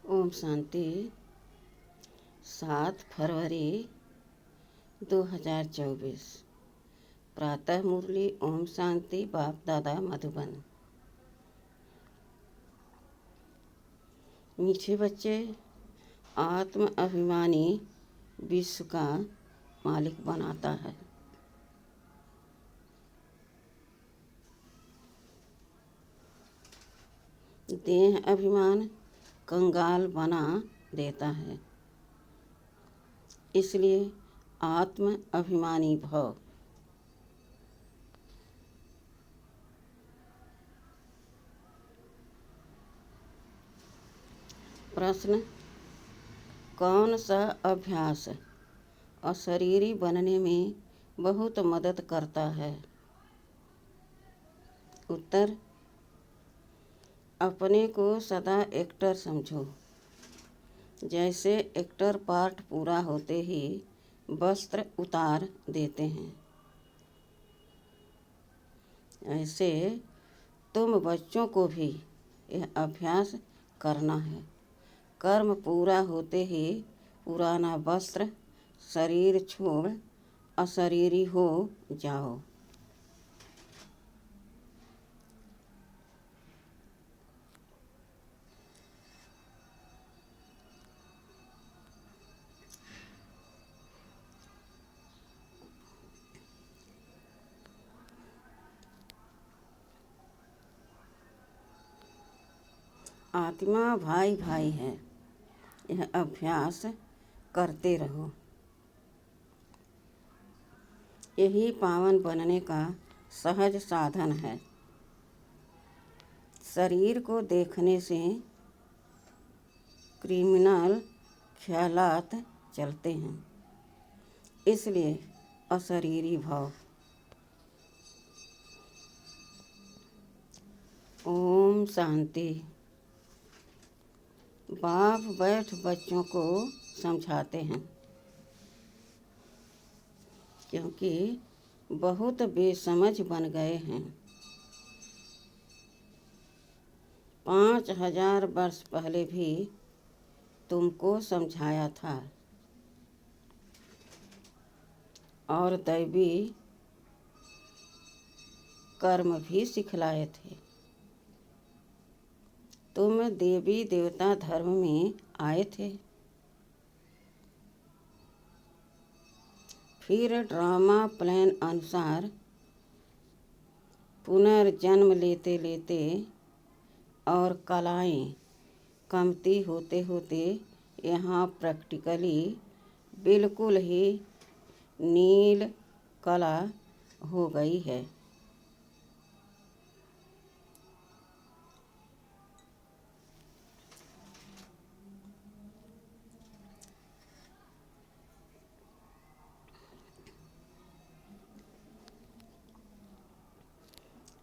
ओम शांति। 7 फरवरी 2024। प्रातः मुरली। ओम शांति। बाप दादा मधुबन। मीठे बच्चे, आत्म अभिमानी विश्व का मालिक बनाता है। देह अभिमान कंगाल बना देता है। इसलिए आत्म अभिमानी भव। प्रश्न: कौन सा अभ्यास अशरीरी बनने में बहुत मदद करता है? उत्तर: अपने को सदा एक्टर समझो। जैसे एक्टर पार्ट पूरा होते ही वस्त्र उतार देते हैं, ऐसे तुम बच्चों को भी यह अभ्यास करना है। कर्म पूरा होते ही पुराना वस्त्र शरीर छोड़ अशरीरी हो जाओ। आत्मा भाई भाई है, यह अभ्यास करते रहो। यही पावन बनने का सहज साधन है। शरीर को देखने से क्रिमिनल ख्यालात चलते हैं, इसलिए अशरीरी भाव। ओम शांति। बाप बैठ बच्चों को समझाते हैं, क्योंकि बहुत बेसमझ बन गए हैं। 5000 वर्ष पहले भी तुमको समझाया था और दैवी कर्म भी सिखलाए थे। तुम देवी देवता धर्म में आए थे, फिर ड्रामा प्लान अनुसार पुनर्जन्म लेते लेते और कलाएं कमती होते होते यहाँ प्रैक्टिकली बिल्कुल ही नील कला हो गई है।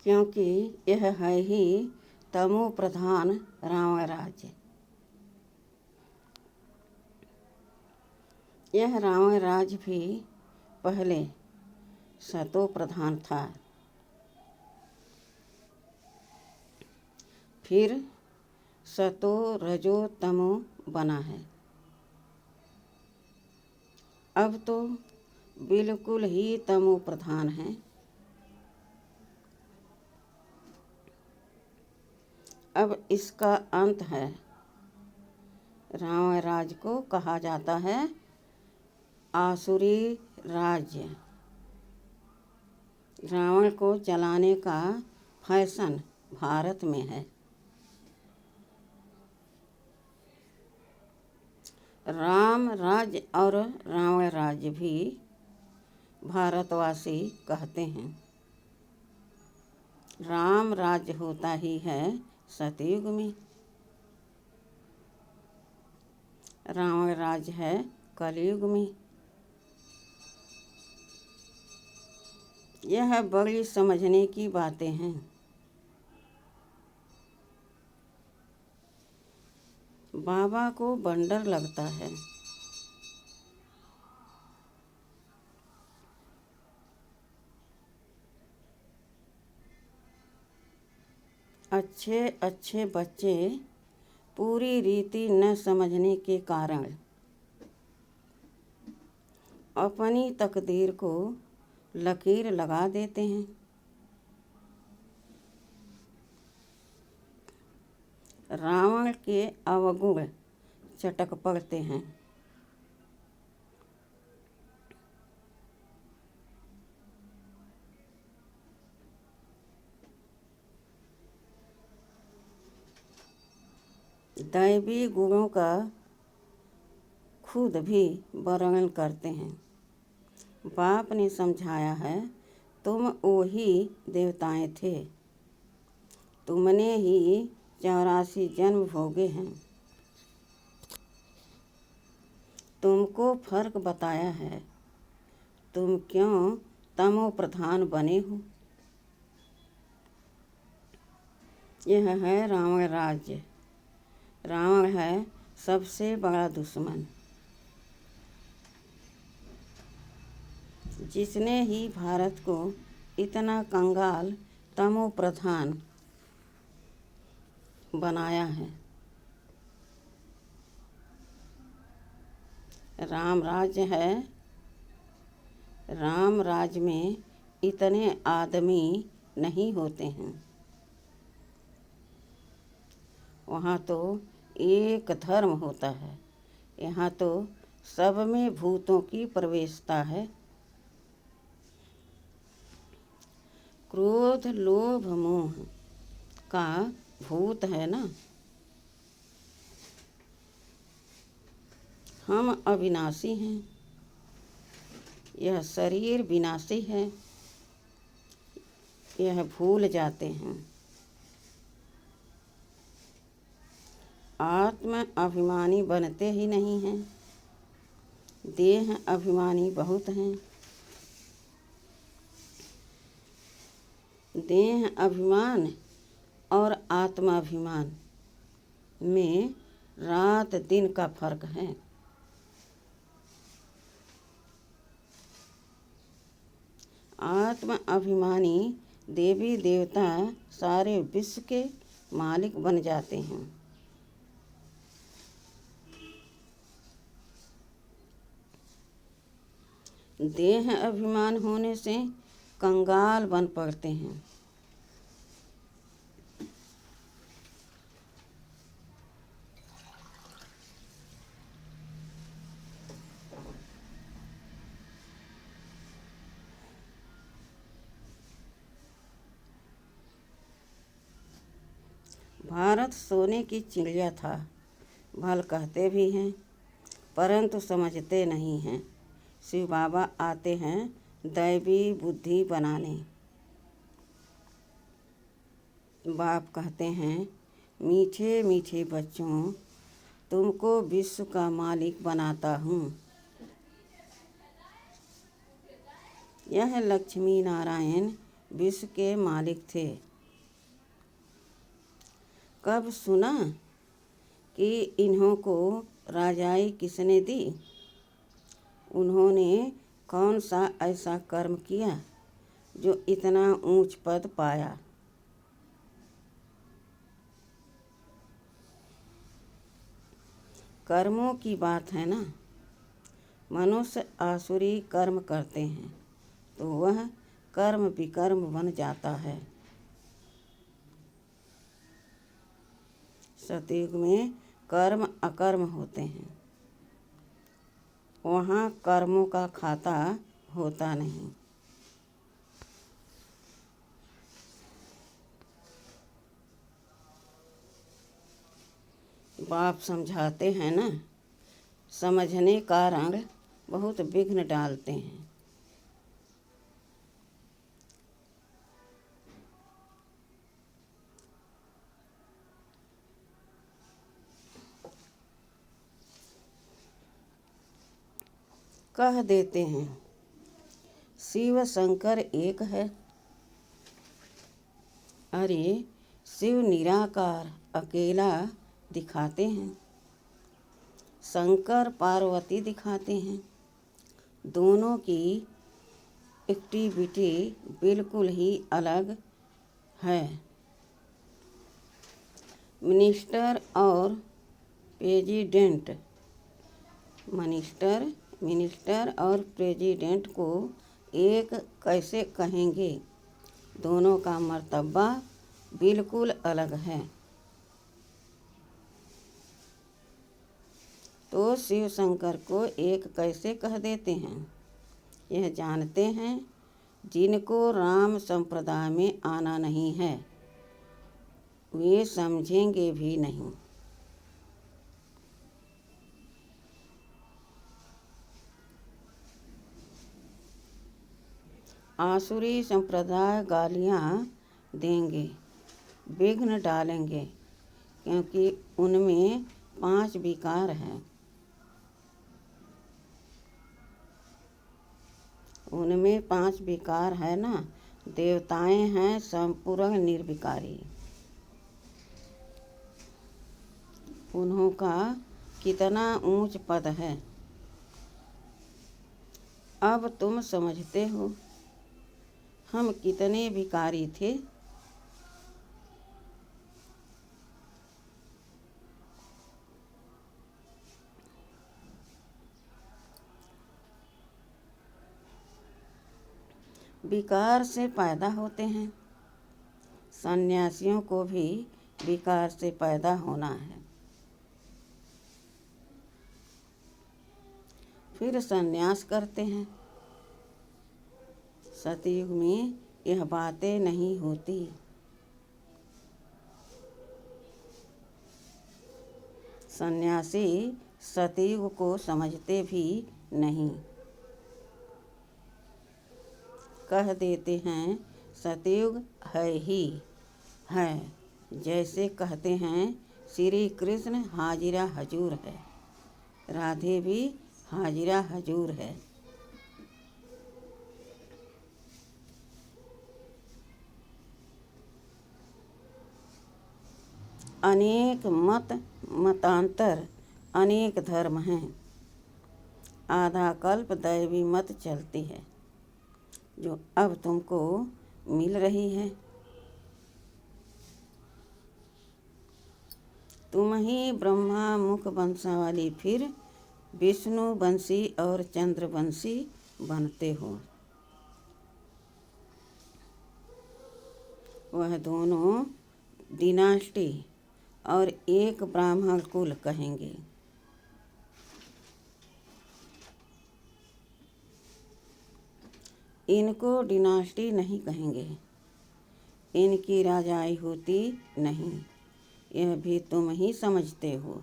क्योंकि यह है ही तमो प्रधान रावण राज्य। यह रावण राज्य भी पहले सतो प्रधान था, फिर सतो रजो तमो बना है। अब तो बिल्कुल ही तमो प्रधान है। अब इसका अंत है। रावण राज्य को कहा जाता है आसुरी राज्य। रावण को जलाने का फैशन भारत में है। राम राज्य और रावण राज्य भी भारतवासी कहते हैं। राम राज्य होता ही है सतयुग में, रावण राज्य है कलयुग में। यह बड़ी समझने की बातें हैं। बाबा को बंडर लगता है। अच्छे अच्छे बच्चे पूरी रीति न समझने के कारण अपनी तकदीर को लकीर लगा देते हैं। रावण के अवगुण चटक पड़ते हैं। दैवी गुणों का खुद भी वर्णन करते हैं। बाप ने समझाया है, तुम वही देवताएं थे, तुमने ही 84 जन्म भोगे हैं। तुमको फर्क बताया है, तुम क्यों तमो प्रधान बने हो। यह है रावण राज्य। रावण है सबसे बड़ा दुश्मन, जिसने ही भारत को इतना कंगाल तमो प्रधान बनाया है। राम राज्य है। राम राज्य में इतने आदमी नहीं होते हैं। वहाँ तो एक धर्म होता है, यहाँ तो सब में भूतों की प्रवेशता है। क्रोध लोभ मोह का भूत है ना। हम अविनाशी हैं, यह शरीर विनाशी है, यह भूल जाते हैं। आत्म अभिमानी बनते ही नहीं हैं। देह अभिमानी बहुत हैं। देह अभिमान और आत्माभिमान में रात दिन का फर्क है। आत्म अभिमानी देवी देवता सारे विश्व के मालिक बन जाते हैं। देह अभिमान होने से कंगाल बन पड़ते हैं। भारत सोने की चिड़िया था, भल कहते भी हैं, परंतु समझते नहीं हैं। शिव बाबा आते हैं दैवी बुद्धि बनाने। बाप कहते हैं, मीठे मीठे बच्चों, तुमको विश्व का मालिक बनाता हूँ। यह लक्ष्मी नारायण विश्व के मालिक थे। कब सुना कि इन्हों को राजाई किसने दी? उन्होंने कौन सा ऐसा कर्म किया जो इतना ऊंच पद पाया? कर्मों की बात है ना। मनुष्य आसुरी कर्म करते हैं तो वह कर्म विकर्म बन जाता है। सतयुग में कर्म अकर्म होते हैं, वहाँ कर्मों का खाता होता नहीं। बाप समझाते हैं ना, समझने का रंग बहुत विघ्न डालते हैं। कह देते हैं शिव शंकर एक है। अरे शिव निराकार अकेला दिखाते हैं, शंकर पार्वती दिखाते हैं। दोनों की एक्टिविटी बिल्कुल ही अलग है। मिनिस्टर और प्रेसिडेंट, मिनिस्टर और प्रेसिडेंट को एक कैसे कहेंगे? दोनों का मर्तबा बिल्कुल अलग है। तो शिव शंकर को एक कैसे कह देते हैं? यह जानते हैं जिनको राम संप्रदाय में आना नहीं है वे समझेंगे भी नहीं। आसुरी संप्रदाय गालियाँ देंगे, विघ्न डालेंगे, क्योंकि उनमें 5 विकार हैं। उनमें 5 विकार है ना। देवताएं हैं संपूर्ण निर्विकारी। उन्हों का कितना ऊंच पद है। अब तुम समझते हो हम कितने विकारी थे। विकार से पैदा होते हैं। सन्यासियों को भी विकार से पैदा होना है। फिर सन्यास करते हैं। सतयुग में यह बातें नहीं होती। सन्यासी सतयुग को समझते भी नहीं। कह देते हैं सतयुग है ही है, जैसे कहते हैं श्री कृष्ण हाजिरा हजूर है, राधे भी हाजिरा हजूर है। अनेक मतांतर, अनेक धर्म हैं। आधा कल्प दैवी मत चलती है जो अब तुमको मिल रही है। तुम ही ब्रह्मा मुख वंशावली फिर विष्णु वंशी और चंद्रवंशी बनते हो। वह दोनों डिनास्टी और एक ब्राह्मण कुल कहेंगे। इनको डिनास्टी नहीं कहेंगे। इनकी राजाई होती नहीं, यह भी तुम ही समझते हो।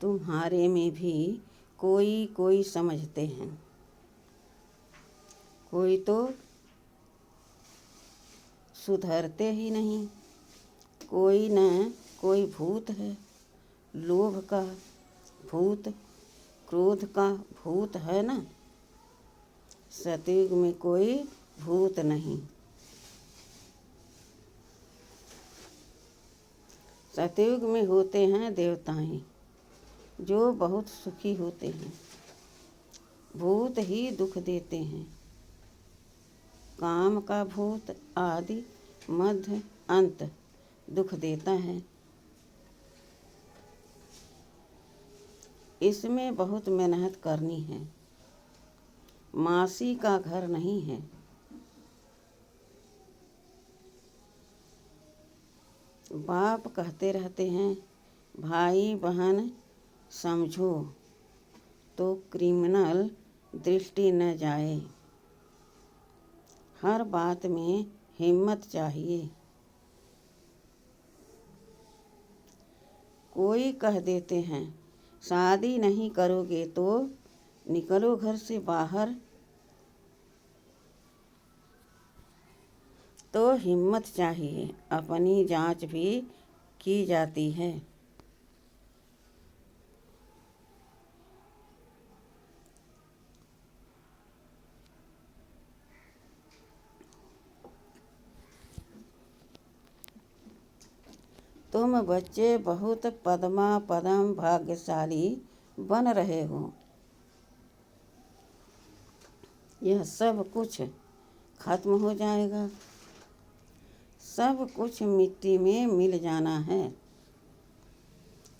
तुम्हारे में भी कोई कोई समझते हैं। कोई तो सुधरते ही नहीं। कोई न कोई भूत है। लोभ का भूत, क्रोध का भूत है ना। सतयुग में कोई भूत नहीं। सतयुग में होते हैं देवताएं जो बहुत सुखी होते हैं। भूत ही दुख देते हैं। काम का भूत आदि मध्य अंत दुख देता है। इसमें बहुत मेहनत करनी है। मासी का घर नहीं है। बाप कहते रहते हैं भाई बहन समझो तो क्रिमिनल दृष्टि न जाए। हर बात में हिम्मत चाहिए। कोई कह देते हैं शादी नहीं करोगे तो निकलो घर से बाहर। तो हिम्मत चाहिए। अपनी जांच भी की जाती है। तुम बच्चे बहुत पद्मा पदम भाग्यशाली बन रहे हो। यह सब कुछ खत्म हो जाएगा, सब कुछ मिट्टी में मिल जाना है।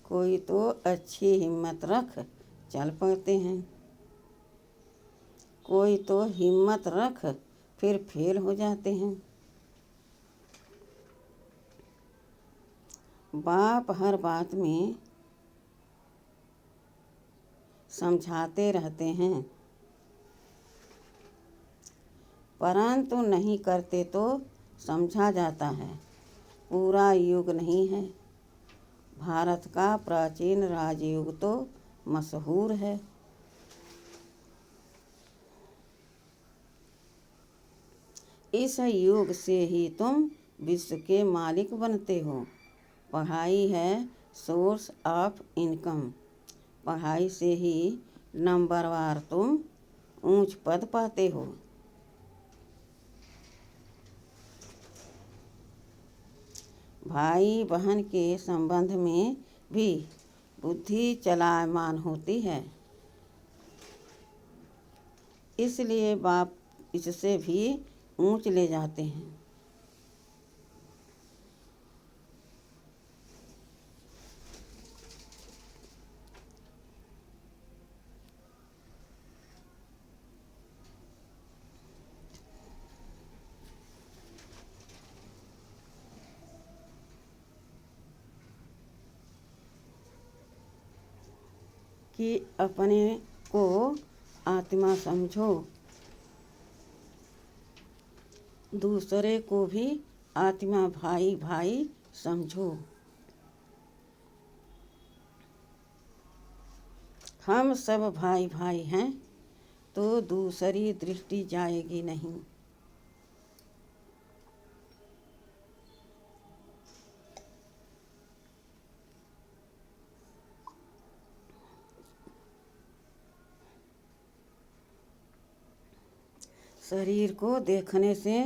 कोई तो अच्छी हिम्मत रख चल पड़ते हैं, कोई तो हिम्मत रख फिर फेल हो जाते हैं। बाप हर बात में समझाते रहते हैं, परंतु नहीं करते तो समझा जाता है। पूरा युग नहीं है, भारत का प्राचीन राजयुग तो मशहूर है। इस युग से ही तुम विश्व के मालिक बनते हो। पढ़ाई है सोर्स ऑफ इनकम। पढ़ाई से ही नंबरवार तुम ऊंच पद पाते हो। भाई बहन के संबंध में भी बुद्धि चलायमान होती है, इसलिए बाप इससे भी ऊंच ले जाते हैं। कि अपने को आत्मा समझो, दूसरे को भी आत्मा भाई भाई समझो। हम सब भाई भाई हैं तो दूसरी दृष्टि जाएगी नहीं। शरीर को देखने से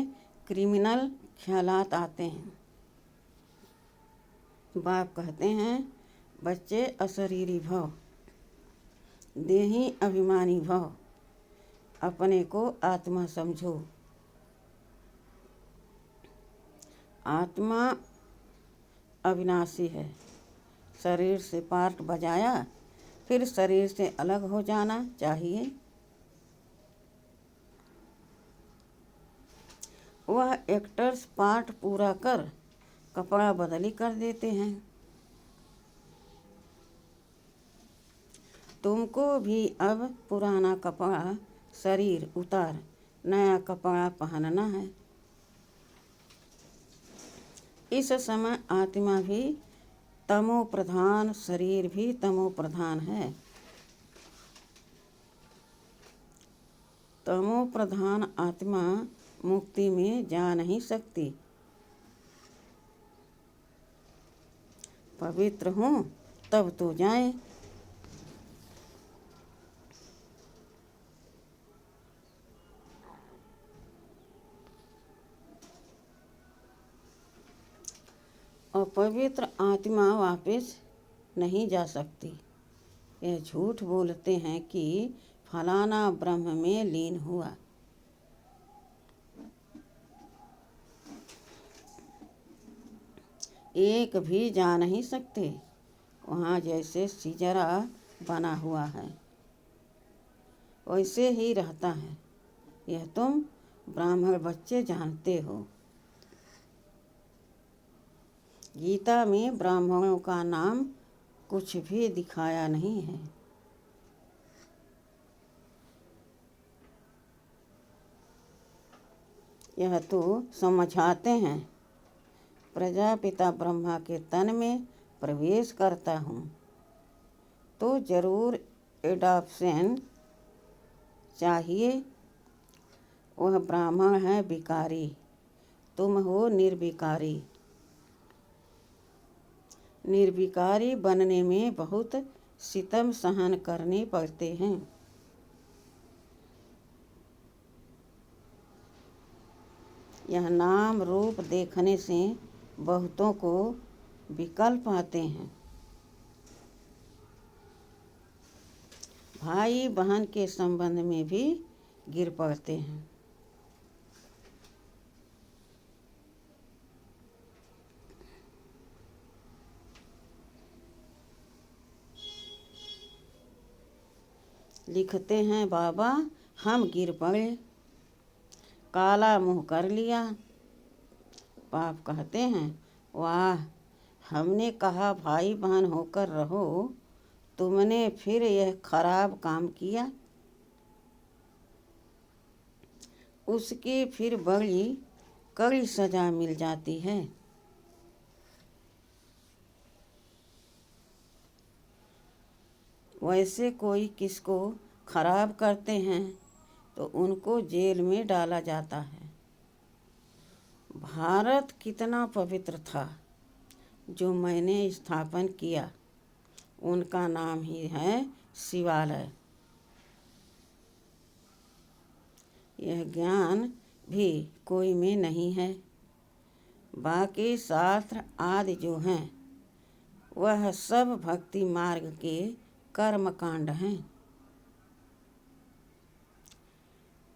क्रिमिनल ख्यालात आते हैं। बाप कहते हैं बच्चे अशरीरी भव, देही अभिमानी भव, अपने को आत्मा समझो। आत्मा अविनाशी है। शरीर से पार्ट बजाया फिर शरीर से अलग हो जाना चाहिए। वह एक्टर्स पार्ट पूरा कर कपड़ा बदली कर देते हैं। तुमको भी अब पुराना कपड़ा शरीर उतार नया कपड़ा पहनना है। इस समय आत्मा भी तमो प्रधान, शरीर भी तमो प्रधान है। तमो प्रधान आत्मा मुक्ति में जा नहीं सकती। पवित्र हूँ तब तो जाए। और पवित्र आत्मा वापस नहीं जा सकती। यह झूठ बोलते हैं कि फलाना ब्रह्म में लीन हुआ। एक भी जा नहीं सकते। वहाँ जैसे सिजरा बना हुआ है वैसे ही रहता है। यह तुम ब्राह्मण बच्चे जानते हो। गीता में ब्राह्मणों का नाम कुछ भी दिखाया नहीं है। यह तो समझाते हैं प्रजापिता ब्रह्मा के तन में प्रवेश करता हूँ तो जरूर एडॉप्शन चाहिए। वह ब्राह्मण है विकारी, तुम हो निर्विकारी। निर्विकारी बनने में बहुत सितम सहन करने पड़ते हैं। यह नाम रूप देखने से बहुतों को विकल्प आते हैं। भाई बहन के संबंध में भी गिर पड़ते हैं। लिखते हैं बाबा हम गिर पड़े, काला मुंह कर लिया। बाप कहते हैं वाह, हमने कहा भाई बहन होकर रहो, तुमने फिर यह खराब काम किया। उसकी फिर बड़ी कड़ी सजा मिल जाती है। वैसे कोई किसको खराब करते हैं तो उनको जेल में डाला जाता है। भारत कितना पवित्र था जो मैंने स्थापन किया, उनका नाम ही है शिवालय। यह ज्ञान भी कोई में नहीं है। बाकी शास्त्र आदि जो हैं वह सब भक्ति मार्ग के कर्म कांड हैं।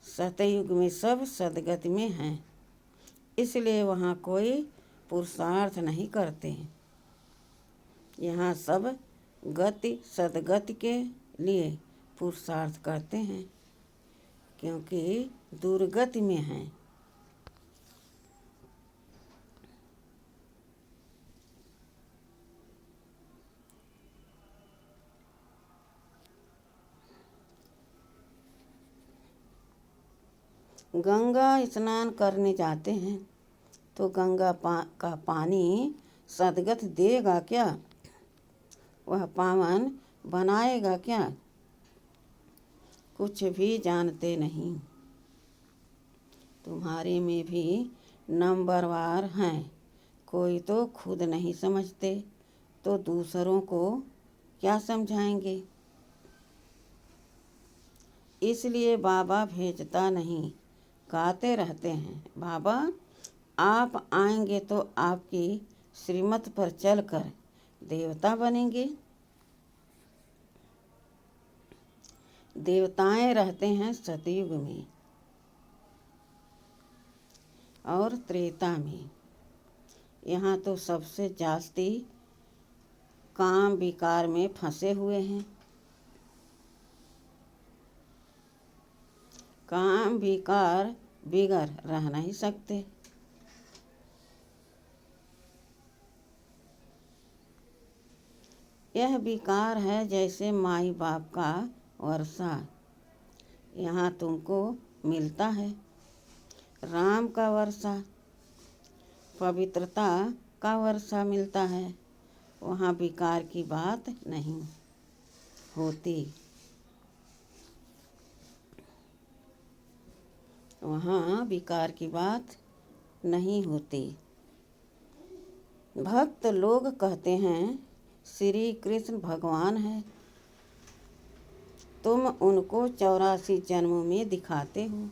सतयुग में सब सदगति में हैं, इसलिए वहाँ कोई पुरुषार्थ नहीं करते। यहाँ सब गति सदगति के लिए पुरुषार्थ करते हैं, क्योंकि दुर्गति में हैं। गंगा स्नान करने जाते हैं तो गंगा का पानी सदगत देगा क्या? वह पावन बनाएगा क्या? कुछ भी जानते नहीं। तुम्हारे में भी नंबरवार हैं, कोई तो खुद नहीं समझते तो दूसरों को क्या समझाएंगे। इसलिए बाबा भेजता नहीं, गाते रहते हैं बाबा आप आएंगे तो आपकी श्रीमत पर चलकर देवता बनेंगे। देवताएं रहते हैं सतयुग में और त्रेता में। यहाँ तो सबसे जास्ती काम विकार में फंसे हुए हैं। काम विकार बिगर रह नहीं सकते। यह विकार है जैसे माई बाप का वर्षा। यहाँ तुमको मिलता है राम का वर्षा, पवित्रता का वर्षा मिलता है। वहाँ विकार की बात नहीं होती। वहाँ विकार की बात नहीं होती। भक्त लोग कहते हैं श्री कृष्ण भगवान है, तुम उनको 84 जन्मों में दिखाते हो।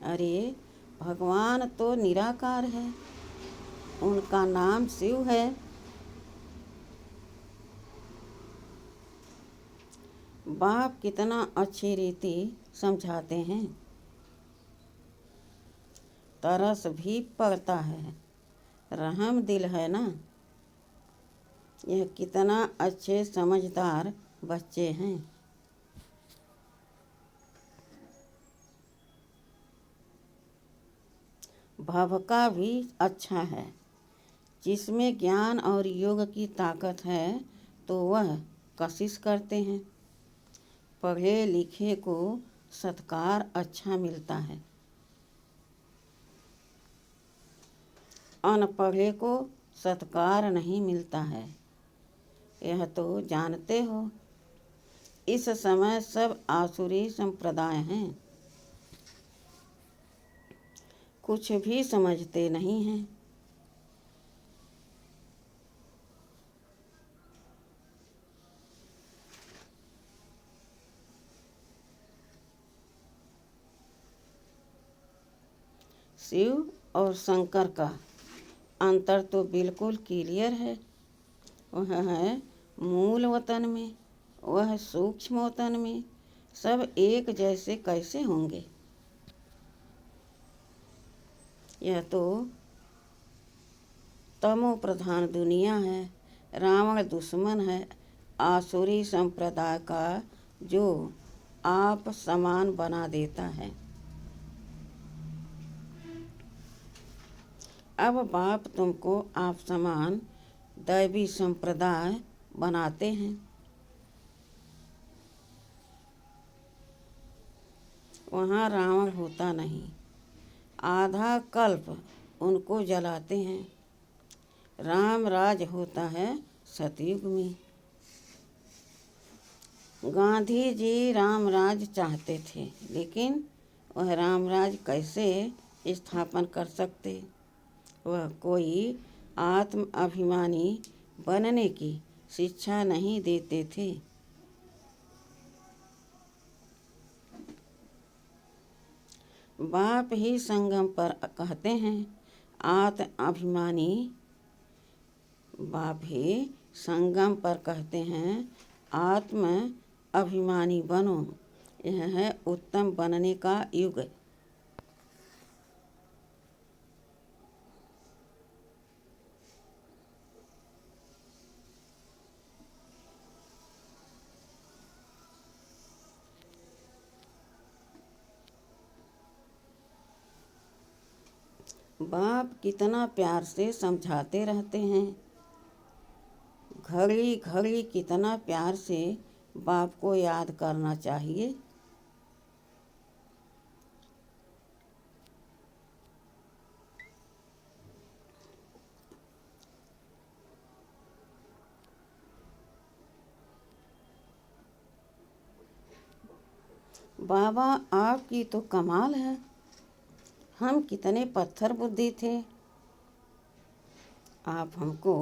अरे भगवान तो निराकार है, उनका नाम शिव है। बाप कितना अच्छी रीति समझाते हैं, तरस भी पड़ता है, रहम दिल है ना। यह कितना अच्छे समझदार बच्चे हैं। भव का भी अच्छा है, जिसमें ज्ञान और योग की ताकत है तो वह कशिश करते हैं। पढ़े लिखे को सत्कार अच्छा मिलता है, अनपढ़े को सत्कार नहीं मिलता है। यह तो जानते हो इस समय सब आसुरी संप्रदाय हैं, कुछ भी समझते नहीं हैं। शिव और शंकर का अंतर तो बिल्कुल क्लियर है। वह है मूल वतन में, वह सूक्ष्म वतन में, सब एक जैसे कैसे होंगे। यह तो तमो प्रधान दुनिया है। रावण दुश्मन है आसुरी संप्रदाय का, जो आप समान बना देता है। अब बाप तुमको आप समान दैवी संप्रदाय बनाते हैं। वहाँ रावण होता नहीं, आधा कल्प उनको जलाते हैं। राम राज होता है सतयुग में। गांधी जी राम राज चाहते थे, लेकिन वह राम राज कैसे स्थापन कर सकते। वह कोई आत्म अभिमानी बनने की शिक्षा नहीं देते थे। बाप ही संगम पर कहते हैं आत्म अभिमानी, बाप ही संगम पर कहते हैं आत्म अभिमानी बनो। यह है उत्तम बनने का युग। बाप कितना प्यार से समझाते रहते हैं। घड़ी घड़ी कितना प्यार से बाप को याद करना चाहिए। बाबा आपकी तो कमाल है। हम कितने पत्थर बुद्धि थे, आप हमको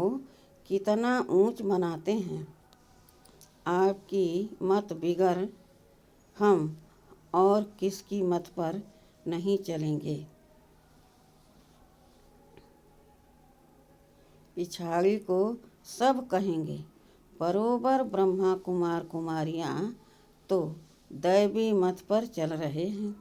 कितना ऊंच बनाते हैं। आपकी मत बिगर हम और किसकी मत पर नहीं चलेंगे। पिछाड़ी को सब कहेंगे, बरोबर ब्रह्मा कुमार कुमारियाँ तो दैवी मत पर चल रहे हैं।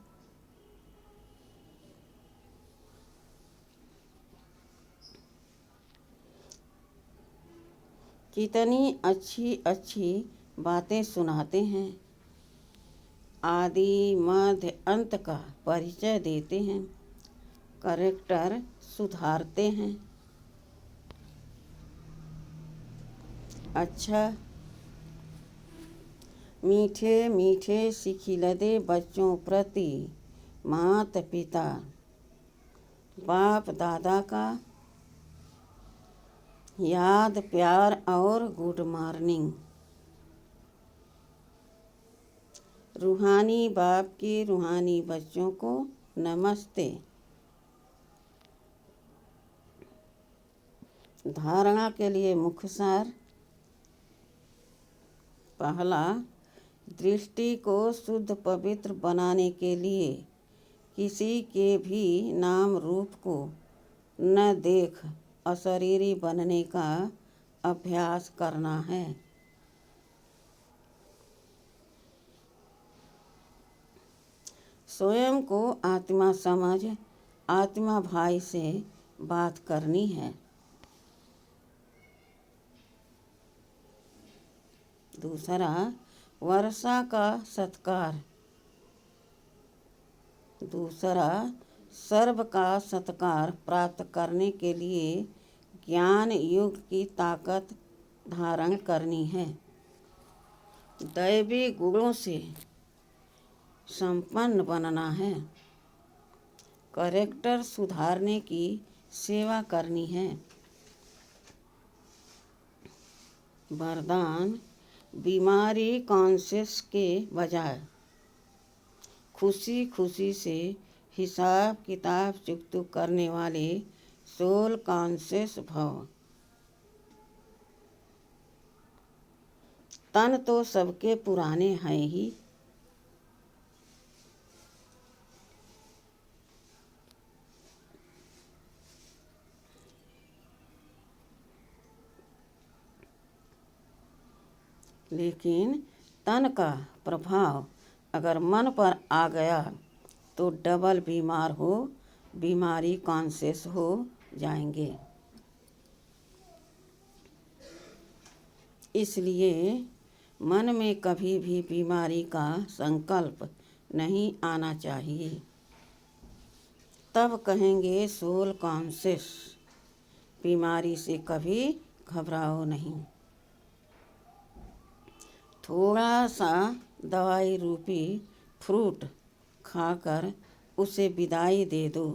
कितनी अच्छी अच्छी बातें सुनाते हैं। आदि मध्य अंत का परिचय देते हैं, करेक्टर सुधारते हैं। अच्छा, मीठे मीठे सिखिलदे बच्चों प्रति माता पिता बाप दादा का याद प्यार और गुड मॉर्निंग। रूहानी बाप के रूहानी बच्चों को नमस्ते। धारणा के लिए मुख्य सार। पहला, दृष्टि को शुद्ध पवित्र बनाने के लिए किसी के भी नाम रूप को न देख अशरीरी बनने का अभ्यास करना है। स्वयं को आत्मा समझ आत्मा भाई से बात करनी है। दूसरा, वर्षा का सत्कार। दूसरा, सर्व का सत्कार प्राप्त करने के लिए ज्ञान युग की ताकत धारण करनी है। दैवी गुणों से संपन्न बनना है। करेक्टर सुधारने की सेवा करनी है। वरदान, बीमारी कॉन्शियस के बजाय खुशी खुशी से हिसाब किताब चुकता करने वाले सोल कॉन्शियस भव। तन तो सबके पुराने हैं ही, लेकिन तन का प्रभाव अगर मन पर आ गया तो डबल बीमारी कॉन्शियस हो जाएंगे। इसलिए मन में कभी भी बीमारी का संकल्प नहीं आना चाहिए। तब कहेंगे सोल कॉन्शियस। बीमारी से कभी घबराओ नहीं। थोड़ा सा दवाई रूपी फ्रूट खाकर उसे विदाई दे दो।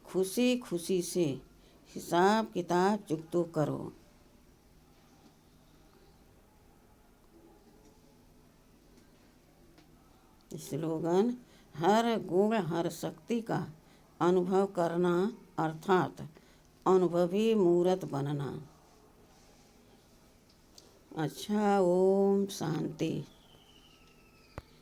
खुशी खुशी से हिसाब किताब चुकतो करो। स्लोगन: हर गुण हर शक्ति का अनुभव करना अर्थात अनुभवी मूर्त बनना। अच्छा, ओम शांति।